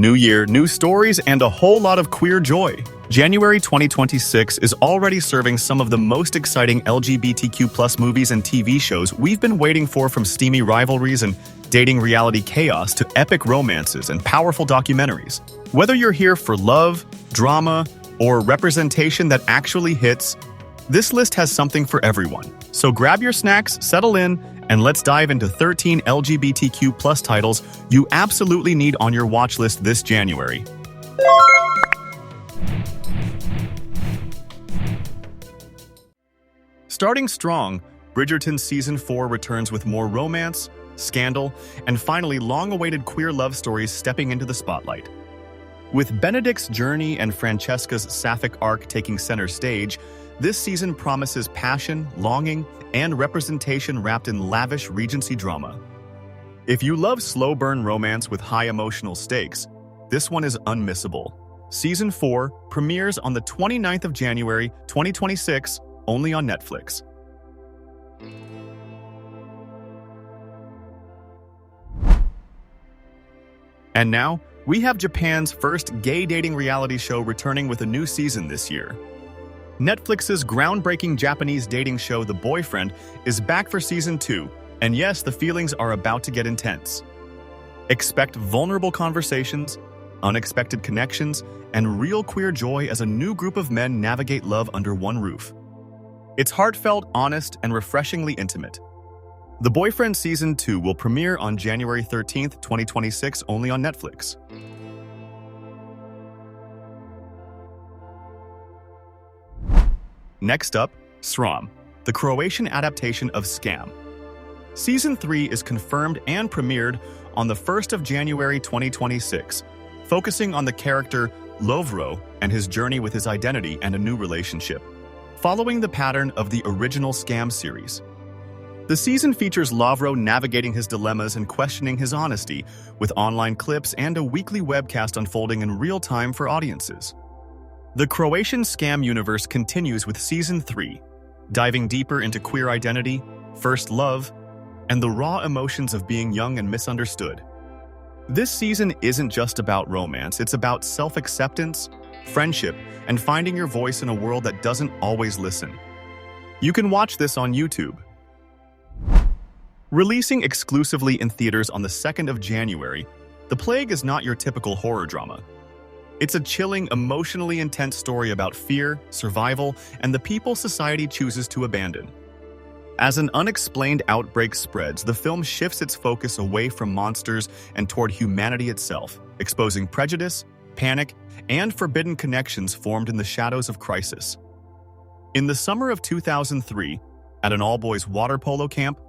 New year, new stories, and a whole lot of queer joy. January 2026 is already serving some of the most exciting LGBTQ+ movies and TV shows we've been waiting for, from steamy rivalries and dating reality chaos to epic romances and powerful documentaries. Whether you're here for love, drama, or representation that actually hits, this list has something for everyone. So grab your snacks, settle in, and let's dive into 13 LGBTQ+ titles you absolutely need on your watch list this January. Starting strong, Bridgerton Season 4 returns with more romance, scandal, and finally long-awaited queer love stories stepping into the spotlight. With Benedict's journey and Francesca's sapphic arc taking center stage, this season promises passion, longing, and representation wrapped in lavish Regency drama. If you love slow-burn romance with high emotional stakes, this one is unmissable. Season 4 premieres on the 29th of January, 2026, only on Netflix. And now, we have Japan's first gay dating reality show returning with a new season this year. Netflix's groundbreaking Japanese dating show The Boyfriend is back for Season 2, and yes, the feelings are about to get intense. Expect vulnerable conversations, unexpected connections, and real queer joy as a new group of men navigate love under one roof. It's heartfelt, honest, and refreshingly intimate. The Boyfriend Season 2 will premiere on January 13th, 2026, only on Netflix. Next up, Skam, the Croatian adaptation of Skam. Season 3 is confirmed and premiered on the 1st of January 2026, focusing on the character Lovro and his journey with his identity and a new relationship, following the pattern of the original Skam series. The season features Lovro navigating his dilemmas and questioning his honesty, with online clips and a weekly webcast unfolding in real time for audiences. The Croatian Skam universe continues with Season 3, diving deeper into queer identity, first love, and the raw emotions of being young and misunderstood. This season isn't just about romance, it's about self-acceptance, friendship, and finding your voice in a world that doesn't always listen. You can watch this on YouTube. Releasing exclusively in theaters on the 2nd of January, The Plague is not your typical horror drama. It's a chilling, emotionally intense story about fear, survival, and the people society chooses to abandon. As an unexplained outbreak spreads, the film shifts its focus away from monsters and toward humanity itself, exposing prejudice, panic, and forbidden connections formed in the shadows of crisis. In the summer of 2003, at an all-boys water polo camp,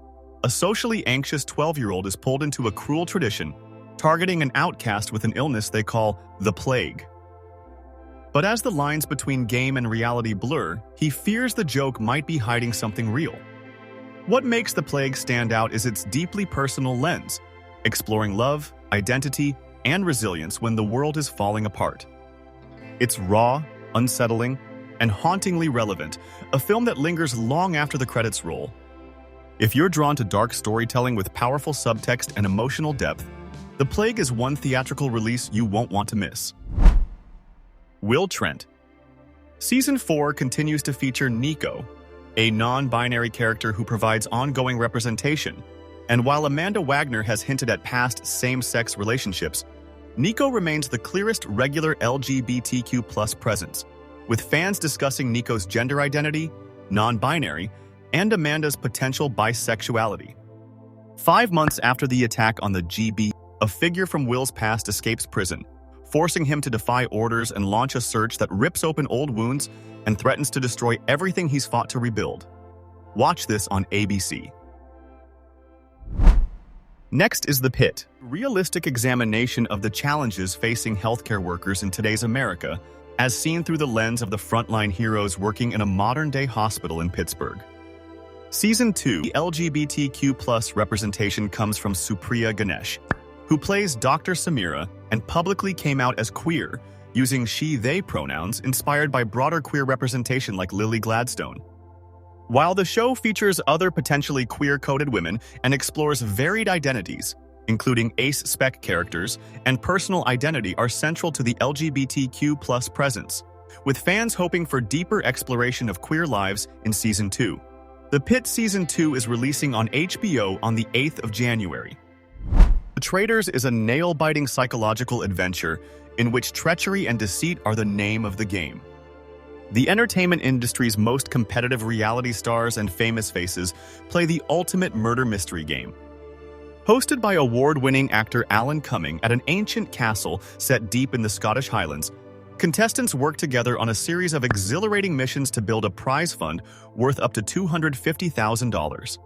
a socially anxious 12-year-old is pulled into a cruel tradition, targeting an outcast with an illness they call the Plague. But as the lines between game and reality blur, he fears the joke might be hiding something real. What makes the Plague stand out is its deeply personal lens, exploring love, identity, and resilience when the world is falling apart. It's raw, unsettling, and hauntingly relevant, a film that lingers long after the credits roll. If you're drawn to dark storytelling with powerful subtext and emotional depth, The Plague is one theatrical release you won't want to miss. Will Trent. Season 4 continues to feature Nico, a non-binary character who provides ongoing representation. And while Amanda Wagner has hinted at past same-sex relationships, Nico remains the clearest regular LGBTQ+ presence, with fans discussing Nico's gender identity, non-binary, and Amanda's potential bisexuality. 5 months after the attack on the GB, a figure from Will's past escapes prison, forcing him to defy orders and launch a search that rips open old wounds and threatens to destroy everything he's fought to rebuild. Watch this on ABC. Next is The Pitt, a realistic examination of the challenges facing healthcare workers in today's America, as seen through the lens of the frontline heroes working in a modern-day hospital in Pittsburgh. Season 2, the LGBTQ+ representation comes from Supriya Ganesh, who plays Dr. Samira and publicly came out as queer, using she/they pronouns inspired by broader queer representation like Lily Gladstone. While the show features other potentially queer-coded women and explores varied identities, including ace-spec characters and personal identity, are central to the LGBTQ+ presence, with fans hoping for deeper exploration of queer lives in Season 2. The Pitt Season 2 is releasing on HBO on the 8th of January. The Traitors is a nail-biting psychological adventure in which treachery and deceit are the name of the game. The entertainment industry's most competitive reality stars and famous faces play the ultimate murder mystery game. Hosted by award-winning actor Alan Cumming at an ancient castle set deep in the Scottish Highlands, contestants work together on a series of exhilarating missions to build a prize fund worth up to $250,000.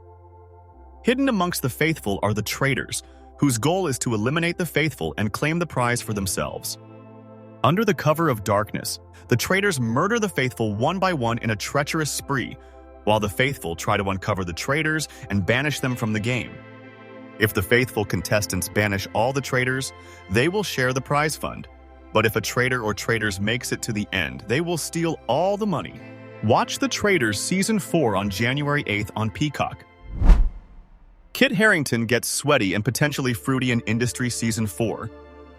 Hidden amongst the faithful are the Traitors, whose goal is to eliminate the faithful and claim the prize for themselves. Under the cover of darkness, the Traitors murder the faithful one by one in a treacherous spree, while the faithful try to uncover the traitors and banish them from the game. If the faithful contestants banish all the traitors, they will share the prize fund. But if a traitor or traitors makes it to the end, they will steal all the money. Watch The Traitors Season 4 on January 8th on Peacock. Kit Harington gets sweaty and potentially fruity in Industry Season 4.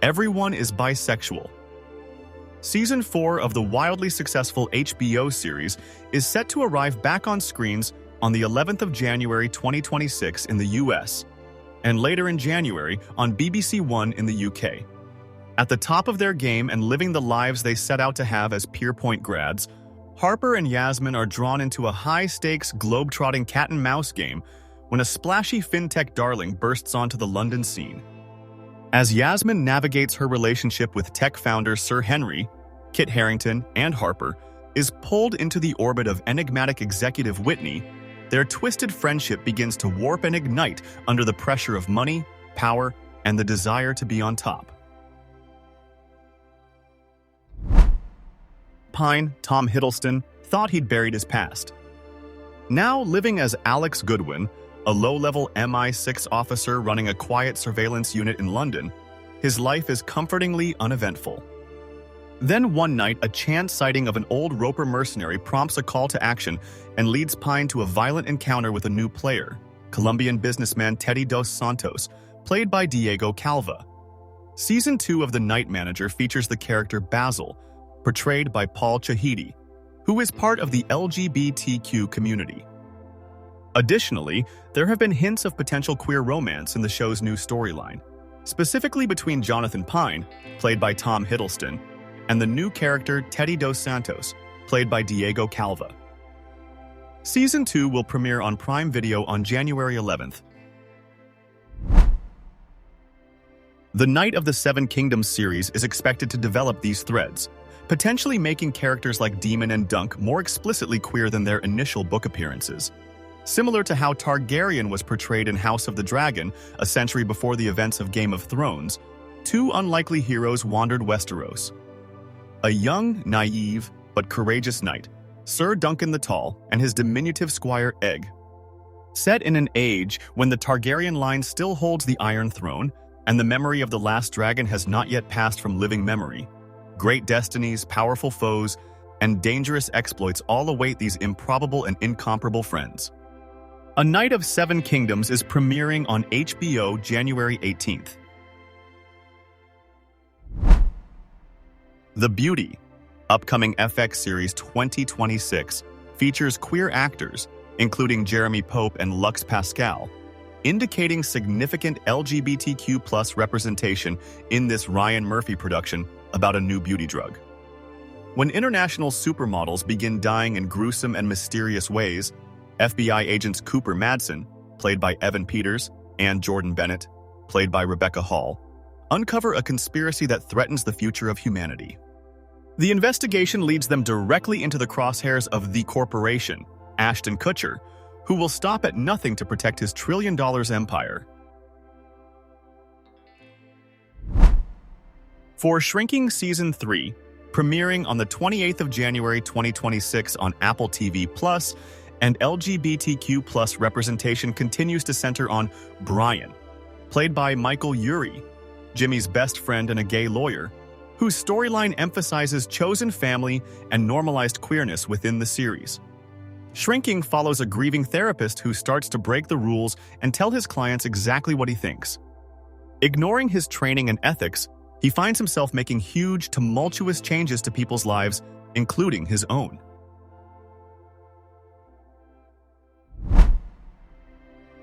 Everyone is bisexual. Season 4 of the wildly successful HBO series is set to arrive back on screens on the 11th of January 2026 in the US, and later in January on BBC One in the UK. At the top of their game and living the lives they set out to have as Pierpoint grads, Harper and Yasmin are drawn into a high-stakes, globe-trotting cat-and-mouse game when a splashy fintech darling bursts onto the London scene. As Yasmin navigates her relationship with tech founder Sir Henry, Kit Harington, and Harper is pulled into the orbit of enigmatic executive Whitney, their twisted friendship begins to warp and ignite under the pressure of money, power, and the desire to be on top. Pine, Tom Hiddleston, thought he'd buried his past. Now living as Alex Goodwin, a low-level MI6 officer running a quiet surveillance unit in London, his life is comfortingly uneventful. Then one night, a chance sighting of an old Roper mercenary prompts a call to action and leads Pine to a violent encounter with a new player, Colombian businessman Teddy Dos Santos, played by Diego Calva. Season 2 of The Night Manager features the character Basil, portrayed by Paul Chahidi, who is part of the LGBTQ community. Additionally, there have been hints of potential queer romance in the show's new storyline, specifically between Jonathan Pine, played by Tom Hiddleston, and the new character Teddy Dos Santos, played by Diego Calva. Season 2 will premiere on Prime Video on January 11th. The Night of the Seven Kingdoms series is expected to develop these threads, potentially making characters like Daemon and Dunk more explicitly queer than their initial book appearances. Similar to how Targaryen was portrayed in House of the Dragon a century before the events of Game of Thrones, two unlikely heroes wandered Westeros. A young, naive, but courageous knight, Sir Duncan the Tall, and his diminutive squire Egg. Set in an age when the Targaryen line still holds the Iron Throne, and the memory of the last dragon has not yet passed from living memory, great destinies, powerful foes, and dangerous exploits all await these improbable and incomparable friends. A Night of Seven Kingdoms is premiering on HBO January 18th. The Beauty, upcoming FX series 2026, features queer actors, including Jeremy Pope and Lux Pascal, indicating significant LGBTQ+ representation in this Ryan Murphy production about a new beauty drug. When international supermodels begin dying in gruesome and mysterious ways, FBI agents Cooper Madsen, played by Evan Peters, and Jordan Bennett, played by Rebecca Hall, uncover a conspiracy that threatens the future of humanity. The investigation leads them directly into the crosshairs of the corporation, Ashton Kutcher, who will stop at nothing to protect his $1 trillion empire. For Shrinking Season 3, premiering on the 28th of January 2026 on Apple TV+, and LGBTQ+ representation continues to center on Brian, played by Michael Urie, Jimmy's best friend and a gay lawyer, whose storyline emphasizes chosen family and normalized queerness within the series. Shrinking follows a grieving therapist who starts to break the rules and tell his clients exactly what he thinks. Ignoring his training and ethics, he finds himself making huge, tumultuous changes to people's lives, including his own.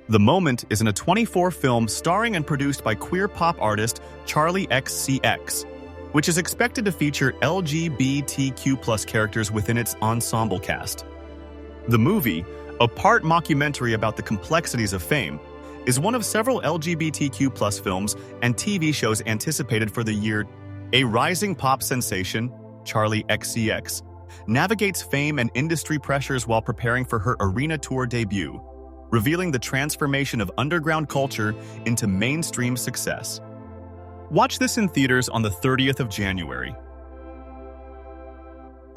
The Moment is an A24 film starring and produced by queer pop artist Charlie XCX, which is expected to feature LGBTQ+ characters within its ensemble cast. The movie, a part mockumentary about the complexities of fame, is one of several LGBTQ+ films and TV shows anticipated for the year. A rising pop sensation, Charlie XCX, navigates fame and industry pressures while preparing for her arena tour debut, revealing the transformation of underground culture into mainstream success. Watch this in theaters on the 30th of January.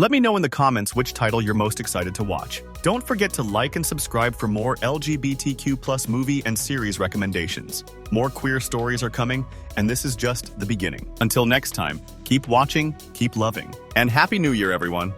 Let me know in the comments which title you're most excited to watch. Don't forget to like and subscribe for more LGBTQ+ movie and series recommendations. More queer stories are coming, and this is just the beginning. Until next time, keep watching, keep loving, and Happy New Year, everyone!